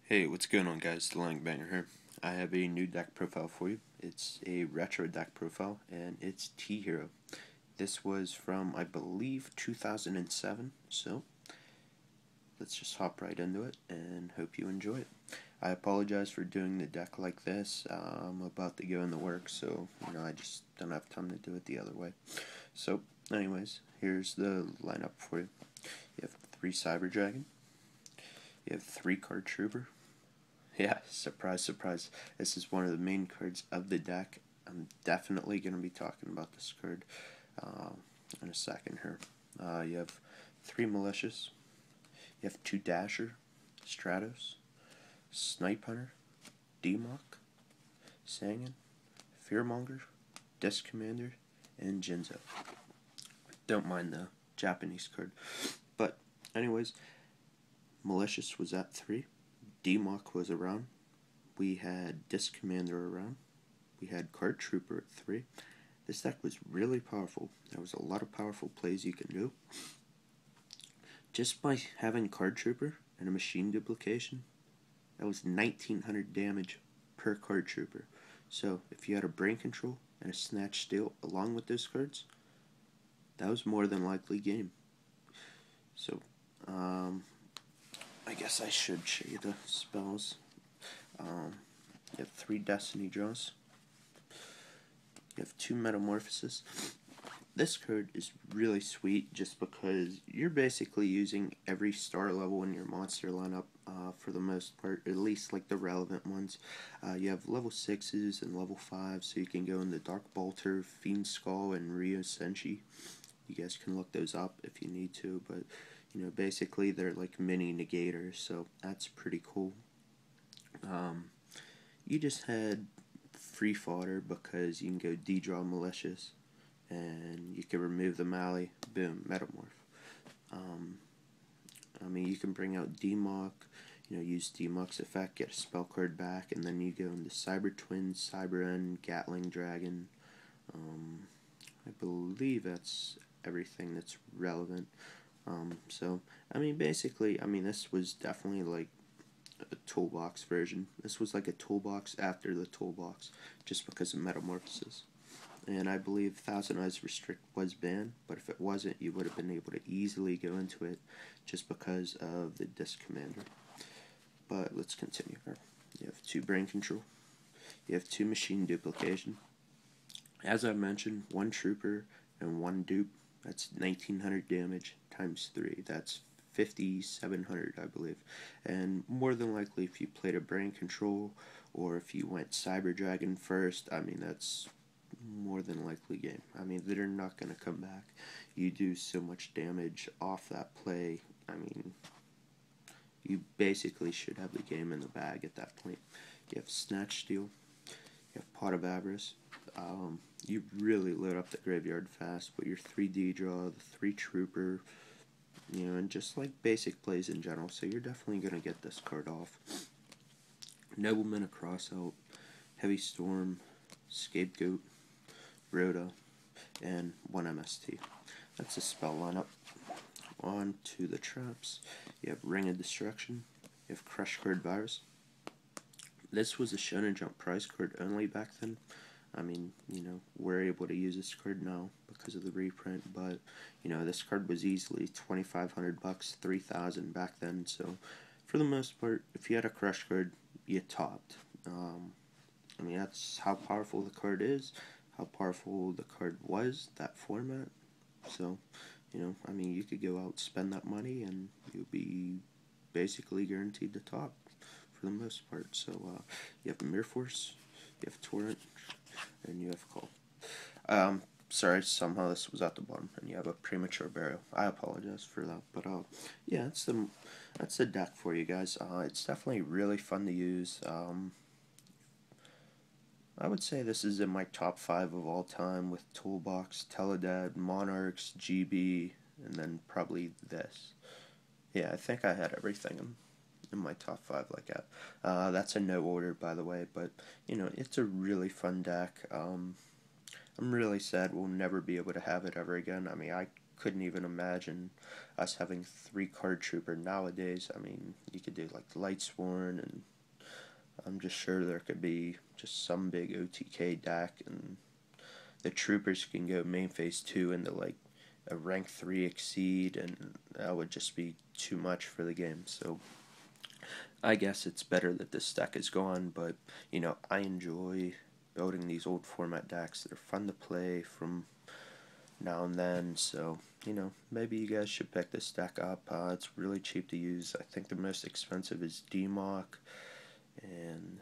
Hey, what's going on, guys? The Lang Banger here. I have a new deck profile for you. It's a retro deck profile, and it's T-Hero. This was from, I believe, 2007, so let's just hop right into it and hope you enjoy it. I apologize for doing the deck like this. I'm about to go into work, so, I just don't have time to do it the other way. So, anyways, here's the lineup for you. You have 3 Cyber Dragon. You have 3 Card Trooper. Yeah, surprise, surprise. This is one of the main cards of the deck. I'm definitely going to be talking about this card in a second here. You have 3 Malicious. You have 2 Dasher, Stratos, Snipe Hunter, D-Mock, Sangin, Fearmonger, Disc Commander, and Jinzo. Don't mind the Japanese card. But, anyways, Malicious was at 3. D-Mock was around. We had Disc Commander around. We had Card Trooper at 3. This deck was really powerful. There was a lot of powerful plays you can do. Just by having Card Trooper and a machine duplication, that was 1900 damage per Card Trooper. So if you had a Brain Control and a Snatch Steal along with those cards, that was more than likely game. So, I guess I should show you the spells. You have 3 Destiny Draws. You have 2 Metamorphosis. This card is really sweet just because you're basically using every star level in your monster lineup for the most part, at least like the relevant ones. You have level 6s and level 5s, so you can go into Dark Bolter, Fiend Skull, and Rio Senshi. You guys can look those up if you need to, but basically they're like mini negators, so that's pretty cool. You just had free fodder because you can go D-Draw Malicious, and you can remove the Mally, boom, Metamorph. You can bring out D-Mock, use D-Mock's effect, get a spell card back, and then you go into Cyber Twins, Cyber End, Gatling Dragon. I believe that's everything that's relevant. Basically, this was definitely like a toolbox version. This was like a toolbox after the toolbox, just because of Metamorphosis. And I believe Thousand Eyes Restrict was banned, but if it wasn't, you would have been able to easily go into it just because of the Disc Commander. But let's continue here. You have 2 Brain Control. You have 2 Machine Duplication. As I mentioned, 1 Trooper and 1 Dupe. That's 1900 damage times 3. That's 5700, I believe. And more than likely, if you played a Brain Control or if you went Cyber Dragon first, that's more than likely game. They're not going to come back. You do so much damage off that play. You basically should have the game in the bag at that point. You have Snatch Steal. You have Pot of Avarice. You really lit up the graveyard fast with your 3D draw, the 3 Trooper, and just like basic plays in general. So you're definitely going to get this card off. Nobleman of Crossout, Heavy Storm, Scapegoat, Rhoda, and 1 MST. That's a spell lineup. On to the traps. You have Ring of Destruction. You have Crush Card Virus. This was a Shonen Jump prize card only back then. We're able to use this card now because of the reprint, but, this card was easily $2,500, $3,000 back then, so for the most part, if you had a Crush card, you topped. That's how powerful the card is, how powerful the card was, that format, so, you could go out, spend that money, and you'll be basically guaranteed to top for the most part. So, you have Mirror Force, you have Torrent, and you have Call. Sorry, somehow this was at the bottom, and you have a Premature Burial. I apologize for that, but yeah, that's the deck for you guys. It's definitely really fun to use. I would say this is in my top 5 of all time with Toolbox, Teledad, Monarchs, GB, and then probably this. Yeah, I think I had everything in my top 5 like that. That's in no order, by the way, but, it's a really fun deck. I'm really sad we'll never be able to have it ever again. I couldn't even imagine us having 3 card trooper nowadays. I mean, you could do like Lightsworn, and I'm just sure there could be just some big OTK deck, and the troopers can go main phase 2 into like a rank 3 exceed, and that would just be too much for the game. So I guess it's better that this deck is gone, but you know, I enjoy building these old format decks that are fun to play from now and then. So you know, maybe you guys should pick this deck up. It's really cheap to use. I think the most expensive is DMOC, and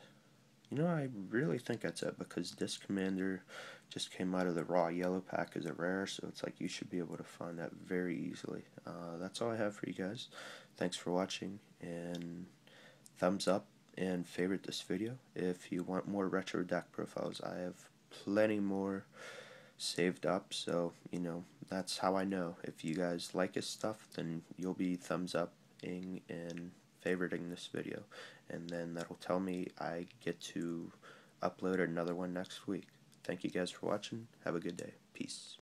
you know, I really think that's it, because this commander just came out of the raw yellow pack as a rare, so it's like you should be able to find that very easily. That's all I have for you guys. Thanks for watching, and thumbs up and favorite this video if you want more retro deck profiles. I have plenty more saved up, so you know, that's how I know if you guys like his stuff, then you'll be thumbs upping and favoriting this video, and then that'll tell me I get to upload another one next week. Thank you guys for watching. Have a good day. Peace.